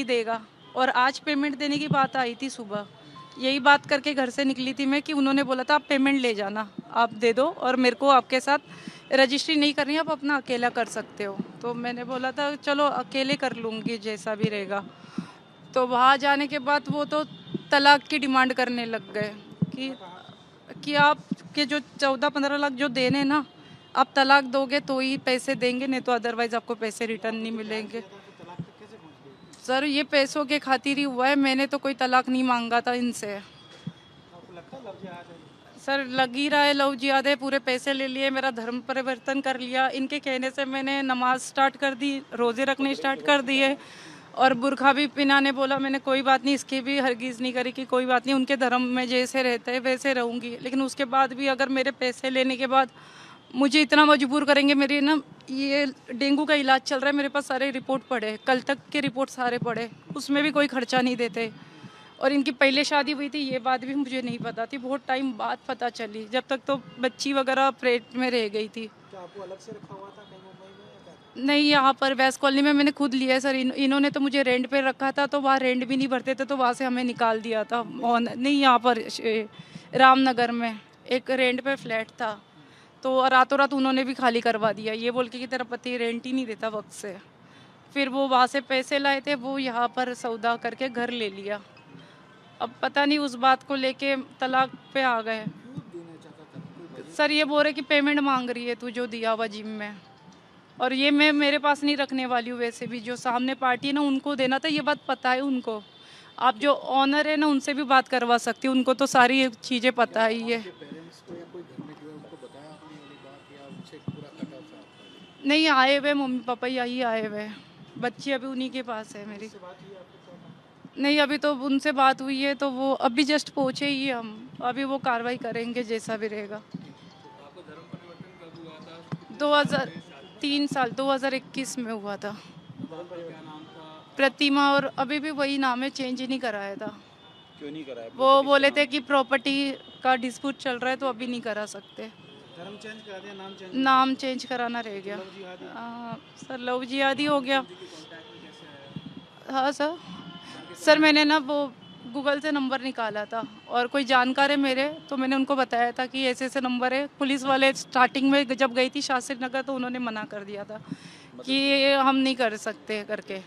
ही देगा। और आज पेमेंट देने की बात आई थी सुबह, यही बात करके घर से निकली थी मैं कि उन्होंने बोला था आप पेमेंट ले जाना, आप दे दो और मेरे को आपके साथ रजिस्ट्री नहीं करनी, आप अपना अकेला कर सकते हो। तो मैंने बोला था चलो अकेले कर लूँगी जैसा भी रहेगा। तो वहाँ जाने के बाद वो तो तलाक की डिमांड करने लग गए कि आप के जो 14-15 लाख जो देने ना, आप तलाक दोगे तो ही पैसे देंगे, नहीं तो अदरवाइज आपको पैसे रिटर्न नहीं मिलेंगे। सर ये पैसों के खातिर ही हुआ है, मैंने तो कोई तलाक नहीं मांगा था इनसे। सर लग ही रहा है लव जिहाद है, पूरे पैसे ले लिए, मेरा धर्म परिवर्तन कर लिया। इनके कहने से मैंने नमाज स्टार्ट कर दी, रोज़े रखने स्टार्ट कर दिए और बुरखा भी पहनाने बोला। मैंने कोई बात नहीं, इसकी भी हरगिज़ नहीं करी कि कोई बात नहीं, उनके धर्म में जैसे रहते हैं वैसे रहूँगी। लेकिन उसके बाद भी अगर मेरे पैसे लेने के बाद मुझे इतना मजबूर करेंगे, मेरी ना ये डेंगू का इलाज चल रहा है, मेरे पास सारे रिपोर्ट पड़े, कल तक के रिपोर्ट सारे पड़े, उसमें भी कोई खर्चा नहीं देते। और इनकी पहले शादी हुई थी, ये बात भी मुझे नहीं पता थी, बहुत टाइम बाद पता चली, जब तक तो बच्ची वगैरह पेट में रह गई थी। क्या आपको अलग से रखा हुआ था कहीं मुंबई में या क्या? नहीं, यहाँ पर वेस्ट कॉलोनी में मैंने खुद लिया है सर। इन्होंने तो मुझे रेंट पे रखा था, तो वहाँ रेंट भी नहीं भरते थे, तो वहाँ से हमें निकाल दिया था। नहीं, यहाँ पर रामनगर में एक रेंट पे फ्लैट था, तो रातों रात उन्होंने भी खाली करवा दिया, ये बोल के कि तेरा पति रेंट ही नहीं देता वक्त से। फिर वो वहाँ से पैसे लाए थे, वो यहाँ पर सौदा करके घर ले लिया। अब पता नहीं उस बात को लेके तलाक पे आ गए। क्यों देना चाहता था, कोई वजह? सर ये बोल रहे कि पेमेंट मांग रही है तू जो दिया हुआ जिम में, और ये मैं मेरे पास नहीं रखने वाली हूँ। वैसे भी जो सामने पार्टी है ना, उनको देना था, ये बात पता है उनको। आप जो ऑनर है ना, उनसे भी बात करवा सकती हूँ, उनको तो सारी चीज़ें पता ही है। आपके पेरेंट्स को या कोई घर में जो है उनको बताया आपने वाली बात, या उनसे पूरा कट ऑफ है आपका? नहीं, आए हुए मम्मी पापा यही आए हुए हैं, बच्ची अभी उन्हीं के पास है मेरी। इससे बात हुई आपको, क्या कहा? नहीं, अभी तो उनसे बात हुई है, तो वो अभी जस्ट पहुँचे ही हम, अभी वो कार्रवाई करेंगे जैसा भी रहेगा। 2003 साल 2021 में हुआ था। प्रतिमा, और अभी भी वही नाम है, चेंज ही नहीं कराया था। क्यों नहीं कराया? वो बोले थे कि प्रॉपर्टी का डिस्प्यूट चल रहा है, तो अभी नहीं करा सकते। धर्म चेंज करा दिया, नाम चेंज? नाम चेंज कराना रह गया। लव जिहादी? सर लव जिहादी हो गया। हाँ सर, सर मैंने ना वो गूगल से नंबर निकाला था, और कोई जानकार है मेरे, तो मैंने उनको बताया था कि ऐसे ऐसे नंबर है। पुलिस वाले स्टार्टिंग में जब गई थी शास्त्री नगर, तो उन्होंने मना कर दिया था कि ये हम नहीं कर सकते करके,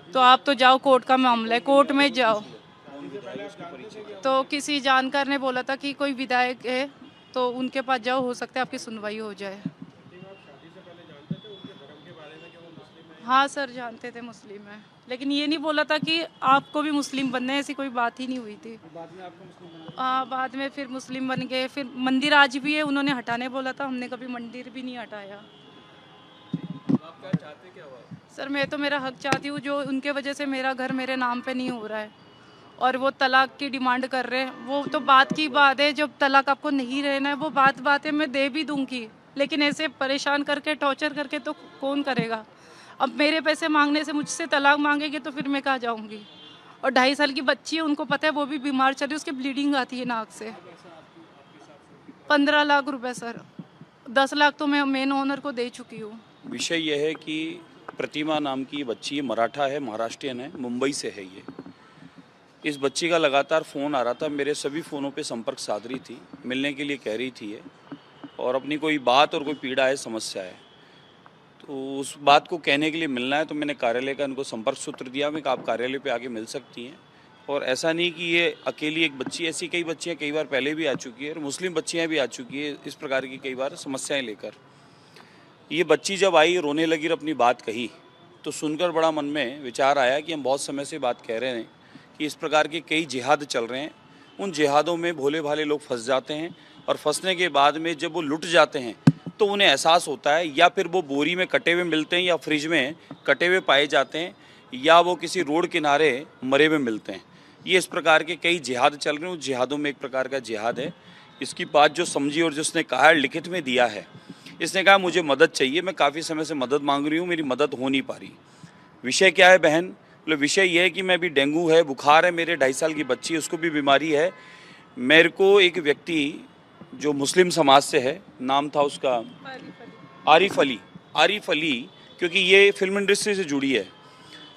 तो आप तो जाओ, कोर्ट का मामला है, कोर्ट में जाओ। तो किसी जानकार ने बोला था कि कोई विधायक है, तो उनके पास जाओ, हो सकता है आपकी सुनवाई हो जाए। हाँ सर, जानते थे मुस्लिम है, लेकिन ये नहीं बोला था कि आपको भी मुस्लिम बनना है, ऐसी कोई बात ही नहीं हुई थी। बाद में आपको मुस्लिम बना? हाँ, बाद में फिर मुस्लिम बन गए। फिर मंदिर आज भी है, उन्होंने हटाने बोला था, हमने कभी मंदिर भी नहीं हटाया। आप क्या चाहते, क्या हुआ? सर मैं तो मेरा हक चाहती हूँ, जो उनके वजह से मेरा घर मेरे नाम पे नहीं हो रहा है, और वो तलाक की डिमांड कर रहे हैं। वो तो बात की बात है, जब तलाक आपको नहीं रहना है, वो बात है, मैं दे भी दूंगी, लेकिन ऐसे परेशान करके टॉर्चर करके तो कौन करेगा। अब मेरे पैसे मांगने से मुझसे तलाक मांगेंगे तो फिर मैं कहाँ जाऊँगी। और 2.5 साल की बच्ची है, उनको पता है, वो भी बीमार चल रही है, उसकी ब्लीडिंग आती है नाक से। 15 लाख रुपए सर, 10 लाख तो मैं मेन ओनर को दे चुकी हूँ। विषय यह है कि प्रतिमा नाम की बच्ची मराठा है, महाराष्ट्रियन है, मुंबई से है ये। इस बच्ची का लगातार फ़ोन आ रहा था, मेरे सभी फ़ोनों पे संपर्क साध रही थी, मिलने के लिए कह रही थी ये, और अपनी कोई बात और कोई पीड़ा है, समस्या है, तो उस बात को कहने के लिए मिलना है। तो मैंने कार्यालय का इनको संपर्क सूत्र दिया, मैं कहा आप कार्यालय पे आके मिल सकती हैं। और ऐसा नहीं कि ये अकेली एक बच्ची, ऐसी कई बच्चियाँ कई बार पहले भी आ चुकी है, और मुस्लिम बच्चियाँ भी आ चुकी है इस प्रकार की कई बार समस्याएं लेकर। ये बच्ची जब आई, रोने लगी और अपनी बात कही, तो सुनकर बड़ा मन में विचार आया कि हम बहुत समय से बात कह रहे हैं कि इस प्रकार के कई जिहाद चल रहे हैं, उन जिहादों में भोले भाले लोग फंस जाते हैं, और फंसने के बाद में जब वो लुट जाते हैं तो उन्हें एहसास होता है, या फिर वो बोरी में कटे हुए मिलते हैं, या फ्रिज में कटे हुए पाए जाते हैं, या वो किसी रोड किनारे मरे हुए मिलते हैं। ये इस प्रकार के कई जिहाद चल रहे हैं, उस जिहादों में एक प्रकार का जिहाद है। इसकी बात जो समझी और जिसने कहा, लिखित में दिया है, इसने कहा मुझे मदद चाहिए, मैं काफ़ी समय से मदद मांग रही हूँ, मेरी मदद हो नहीं पा रही। विषय क्या है बहन? मतलब विषय ये है कि मैं भी, डेंगू है, बुखार है, मेरे 2.5 साल की बच्ची, उसको भी बीमारी है। मेरे को एक व्यक्ति जो मुस्लिम समाज से है, नाम था उसका आरिफ अली, क्योंकि ये फिल्म इंडस्ट्री से जुड़ी है,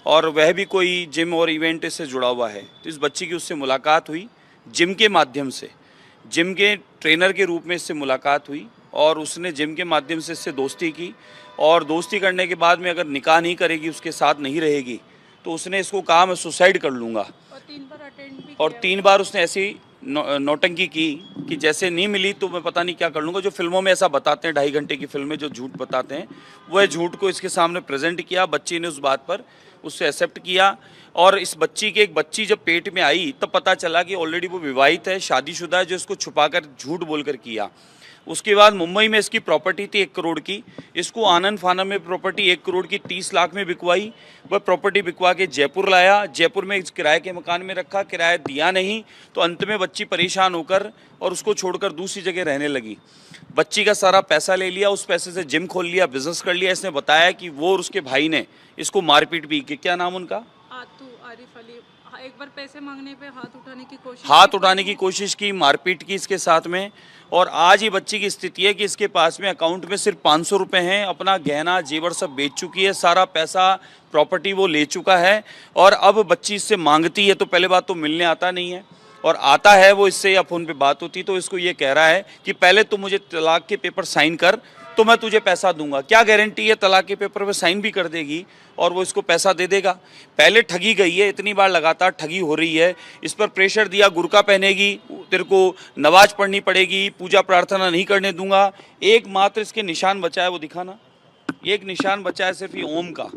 और वह भी कोई जिम और इवेंट से जुड़ा हुआ है। तो इस बच्ची की उससे मुलाकात हुई जिम के माध्यम से, जिम के ट्रेनर के रूप में इससे मुलाकात हुई और उसने जिम के माध्यम से इससे दोस्ती की और दोस्ती करने के बाद में अगर निकाह नहीं करेगी, उसके साथ नहीं रहेगी, तो उसने इसको कहा मैं सुसाइड कर लूँगा। और 3 बार अटेंड भी और किया। 3 बार उसने ऐसी नौटंकी की कि जैसे नहीं मिली तो मैं पता नहीं क्या कर लूँगा। जो फिल्मों में ऐसा बताते हैं, 2.5 घंटे की फिल्म में जो झूठ बताते हैं, वह झूठ को इसके सामने प्रेजेंट किया। बच्ची ने उस बात पर उससे एक्सेप्ट किया और इस बच्ची के एक बच्ची जब पेट में आई तब पता चला कि ऑलरेडी वो विवाहित है, शादीशुदा है, जो इसको छुपाकर झूठ बोलकर किया। उसके बाद मुंबई में इसकी प्रॉपर्टी थी 1 करोड़ की, इसको आनंद फानन में प्रॉपर्टी 1 करोड़ की 30 लाख में बिकवाई। वह प्रॉपर्टी बिकवा के जयपुर लाया, जयपुर में इस किराए के मकान में रखा, किराया दिया नहीं, तो अंत में बच्ची परेशान होकर और उसको छोड़कर दूसरी जगह रहने लगी। बच्ची का सारा पैसा ले लिया, उस पैसे से जिम खोल लिया, बिजनेस कर लिया। इसने बताया कि वो और उसके भाई ने इसको मारपीट भी की। क्या नाम उनका? आरिफ अली। हाँ, एक बार पैसे मांगने पे हाथ उठाने की कोशिश की, मारपीट की इसके साथ में। और आज ये बच्ची की स्थिति है कि इसके पास में अकाउंट में सिर्फ 500 रुपये हैं। अपना गहना जेवर सब बेच चुकी है, सारा पैसा प्रॉपर्टी वो ले चुका है और अब बच्ची इससे मांगती है तो पहले बात तो मिलने आता नहीं है, और आता है वो इससे या फ़ोन पे बात होती तो इसको ये कह रहा है कि पहले तो मुझे तलाक के पेपर साइन कर तो मैं तुझे पैसा दूंगा। क्या गारंटी है तलाक के पेपर पे साइन भी कर देगी और वो इसको पैसा दे देगा? पहले ठगी गई है, इतनी बार लगातार ठगी हो रही है। इस पर प्रेशर दिया, गुरका पहनेगी, तेरे को नमाज पढ़नी पड़ेगी, पूजा प्रार्थना नहीं करने दूंगा। एकमात्र इसके निशान बचा है, वो दिखाना। एक निशान बचा है सिर्फ ये ओम का,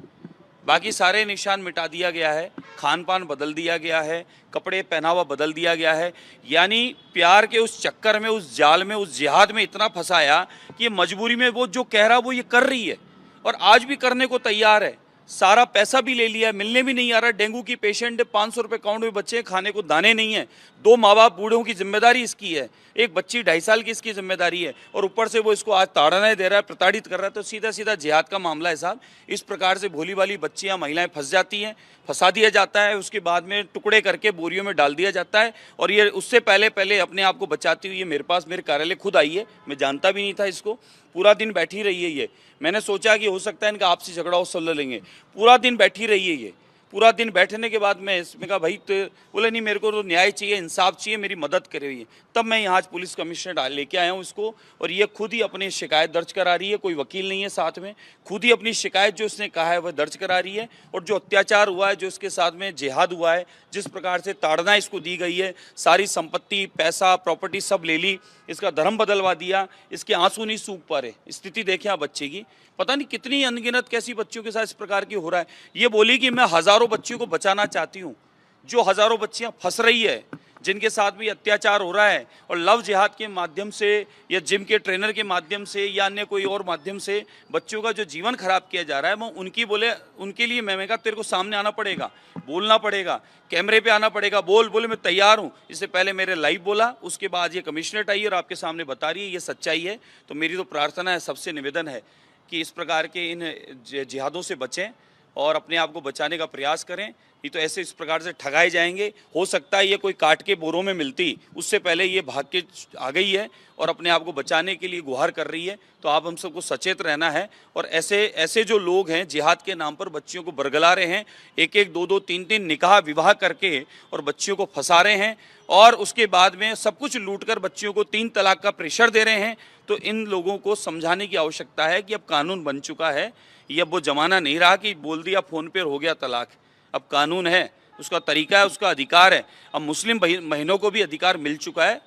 बाकी सारे निशान मिटा दिया गया है, खान पान बदल दिया गया है, कपड़े पहनावा बदल दिया गया है। यानी प्यार के उस चक्कर में, उस जाल में, उस जिहाद में इतना फंसाया कि ये मजबूरी में वो जो कह रहा वो ये कर रही है और आज भी करने को तैयार है। सारा पैसा भी ले लिया, मिलने भी नहीं आ रहा। डेंगू की पेशेंट है, 500 रुपये अकाउंट में बच्चे, खाने को दाने नहीं है। 2 माँ बाप बूढ़ों की जिम्मेदारी इसकी है, एक बच्ची 2.5 साल की इसकी जिम्मेदारी है और ऊपर से वो इसको आज ताड़ना दे रहा है, प्रताड़ित कर रहा है। तो सीधा सीधा जिहाद का मामला है साहब। इस प्रकार से भोली भाली बच्चियाँ, महिलाएं फंस जाती हैं, फंसा दिया जाता है, उसके बाद में टुकड़े करके बोरियों में डाल दिया जाता है। और ये उससे पहले अपने आप को बचाती हुई ये मेरे पास, मेरे कार्यालय खुद आई है। मैं जानता भी नहीं था इसको। पूरा दिन बैठी रही है ये। मैंने सोचा कि हो सकता है इनका आपसी झगड़ा हो, सुलझ लेंगे। पूरा दिन बैठी रही है ये। पूरा दिन बैठने के बाद मैं इसमें कहा भाई, तो बोले नहीं, मेरे को तो न्याय चाहिए, इंसाफ चाहिए, मेरी मदद करे ये। तब मैं यहाँ आज पुलिस कमिश्नर लेके आया हूँ इसको, और ये खुद ही अपनी शिकायत दर्ज करा रही है। कोई वकील नहीं है साथ में, खुद ही अपनी शिकायत जो इसने कहा है वह दर्ज करा रही है। और जो अत्याचार हुआ है, जो इसके साथ में जिहाद हुआ है, जिस प्रकार से ताड़ना इसको दी गई है, सारी संपत्ति, पैसा, प्रॉपर्टी सब ले ली, इसका धर्म बदलवा दिया, इसके आंसू नहीं सूख पा रहे। स्थिति देखें आप बच्चे की, पता नहीं कितनी अनगिनत कैसी बच्चियों के साथ इस प्रकार की हो रहा है। ये बोली कि मैं हज़ारों बच्चियों को बचाना चाहती हूँ, जो हज़ारों बच्चियाँ फंस रही है, जिनके साथ भी अत्याचार हो रहा है, और लव जिहाद के माध्यम से या जिम के ट्रेनर के माध्यम से या अन्य कोई और माध्यम से बच्चों का जो जीवन खराब किया जा रहा है, मैं उनके लिए मैं कहा तेरे को सामने आना पड़ेगा, बोलना पड़ेगा, कैमरे पे आना पड़ेगा, बोले मैं तैयार हूँ। इससे पहले मेरे लाइव बोला, उसके बाद ये कमिश्नरेट आई और आपके सामने बता रही है, ये सच्चाई है। तो मेरी तो प्रार्थना है, सबसे निवेदन है कि इस प्रकार के इन जिहादों से बचें और अपने आप को बचाने का प्रयास करें, नहीं तो ऐसे इस प्रकार से ठगाए जाएंगे। हो सकता है ये कोई काट के बोरों में मिलती, उससे पहले ये भाग के आ गई है और अपने आप को बचाने के लिए गुहार कर रही है। तो आप हम सबको सचेत रहना है। और ऐसे जो लोग हैं जिहाद के नाम पर बच्चियों को बरगला रहे हैं, 1-1, 2-2, 3-3 निकाह विवाह करके और बच्चियों को फंसा रहे हैं, और उसके बाद में सब कुछ लूट कर बच्चियों को 3 तलाक का प्रेशर दे रहे हैं, तो इन लोगों को समझाने की आवश्यकता है कि अब कानून बन चुका है। ये अब वो ज़माना नहीं रहा कि बोल दिया फ़ोन पे हो गया तलाक। अब कानून है, उसका तरीका है, उसका अधिकार है। अब मुस्लिम बहनों को भी अधिकार मिल चुका है।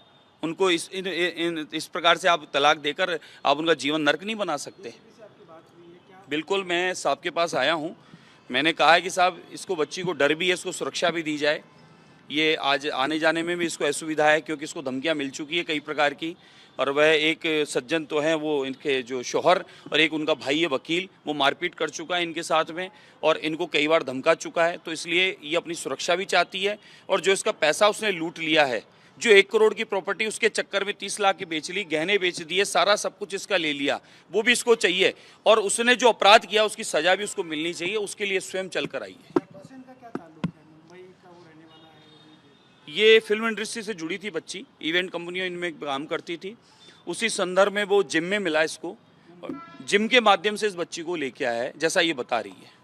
उनको इस प्रकार से आप तलाक देकर आप उनका जीवन नर्क नहीं बना सकते। बिल्कुल, मैं साहब के पास आया हूँ। मैंने कहा है कि साहब, इसको बच्ची को डर भी है, इसको सुरक्षा भी दी जाए। ये आज आने जाने में भी इसको असुविधा है, क्योंकि इसको धमकियाँ मिल चुकी है कई प्रकार की। और वह एक सज्जन तो हैं, वो इनके जो शौहर, और एक उनका भाई है वकील, वो मारपीट कर चुका है इनके साथ में और इनको कई बार धमका चुका है। तो इसलिए ये अपनी सुरक्षा भी चाहती है। और जो इसका पैसा उसने लूट लिया है, जो 1 करोड़ की प्रॉपर्टी उसके चक्कर में 30 लाख की बेच ली, गहने बेच दिए, सारा सब कुछ इसका ले लिया, वो भी इसको चाहिए। और उसने जो अपराध किया उसकी सज़ा भी उसको मिलनी चाहिए, उसके लिए स्वयं चल कर आई है। ये फिल्म इंडस्ट्री से जुड़ी थी बच्ची, इवेंट कंपनियों इनमें काम करती थी। उसी संदर्भ में वो जिम में मिला इसको, और जिम के माध्यम से इस बच्ची को लेके आया है, जैसा ये बता रही है।